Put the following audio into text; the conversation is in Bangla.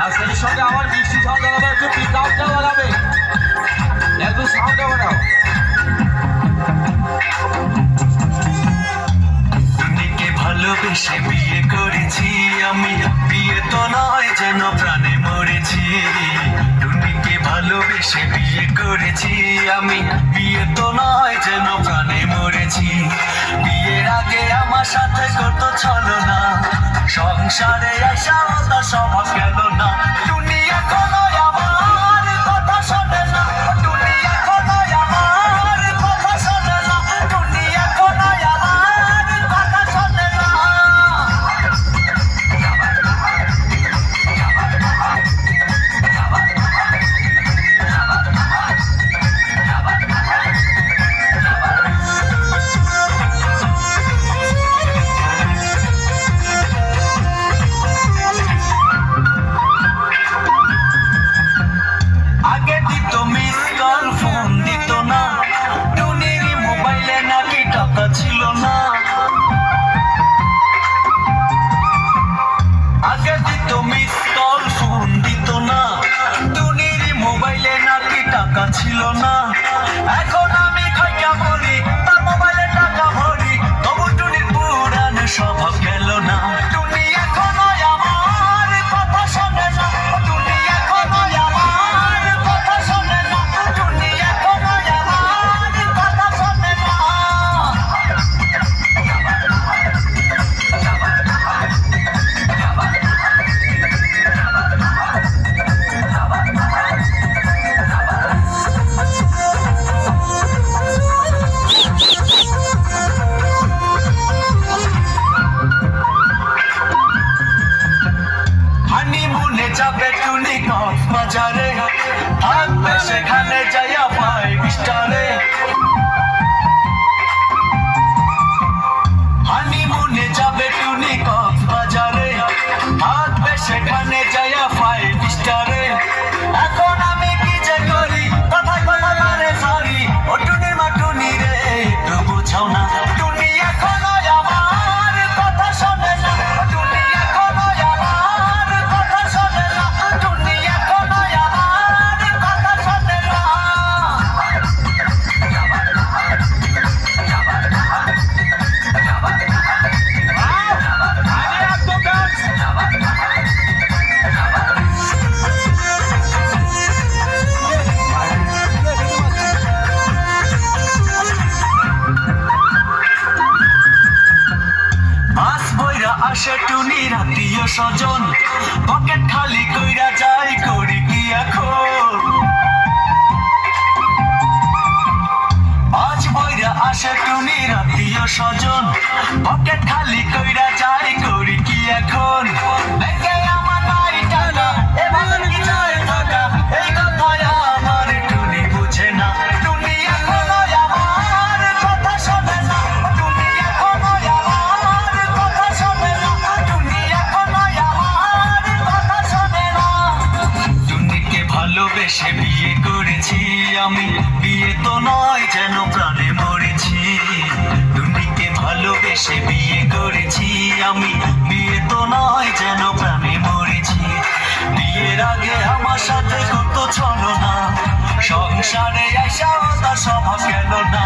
আর সেই সঙ্গে আমার মিষ্টি সাউন্ড লাগাবে, একটু পিক আপটা লাগাবে, একটু সাউন্ডটা বাড়াও। টুনিকে ভালোবেসে বিয়ে করেছি আমি, বিয়ে তো নয় যেন প্রাণে মরেছি। টুনিকে ভালোবেসে বিয়ে করেছি আমি, বিয়ে তো নয় যেন প্রাণে মরেছি। বিয়ের আগে আমার সাথে কত ছলনা, সংসারে আইসা তার স্বভাব গেল না। টুনি এখনো আমার কথা শোনে না, টুনি এখনো আমার কথা শোনে না, টুনি এখনো আমার কথা শোনে না। আগে দিত মিস কল, ফোন দিত না, টুনির মোবাইলে নাকি টাকা ছিল না। আগে দিত মিস কল, ফোন দিত না, টুনির মোবাইলে নাকি টাকা ছিল না। এখন আমি খাইয়া বলি তার মোবাইলে টাকা ভরি, তবু টুনির পুরান স্বভাব গেল না। টুনি এখনো আমার কথা শোনে না, টুনি এখনো আমার কথা শোনে না, টুনি এখনো আমার কথা শোনে না। হানিমুনে যাবে টুনি কক্সবাজারে, থাকবে সেখানে যাইয়া 5 স্টারে। হানিমুনে যাবে টুনি কক্সবাজারে, থাকবে সেখানে যাইয়া 5 স্টারে। এখন আমি কি যে করি, কথায় কথায় মারে সরি, ও টুনির মা টুনি রে একটু বুঝাও না। টুনি এখনো আমার কথা শোনে না, টুনি এখনো আমার কথা শোনে না, টুনি এখনো আমার কথা শোনে না। আরে একদম ডান্স। বাস বইরা আসে টুনির আত্মীয় স্বজন, পকেট খালি কইরা যায়, করি কি এখন। বাস বইরা আসে টুনির আত্মীয় স্বজন, পকেট খালি কইরা যায়, করি কি এখন। ব্যাংকে আমার নাই টাকা, এবার কি যায় টাকা, এই কথায় আমার টুনি বুঝে না। টুনি এখনো আমার কথা শোনে না, টুনি এখনো আমার কথা শোনে না, টুনি এখনো আমার কথা শোনে না। টুনিকে ভালোবেসে বিয়ে করেছি আমি, বিয়ে তো নয় যেন প্রাণে মরেছি। টুনিকে ভালোবেসে বিয়ে করেছি আমি, বিয়ে তো নয় যেন প্রাণে মরেছি। বিয়ের আগে আমার সাথে কত ছলনা, সংসারে আইসা তার স্বভাব গেল না।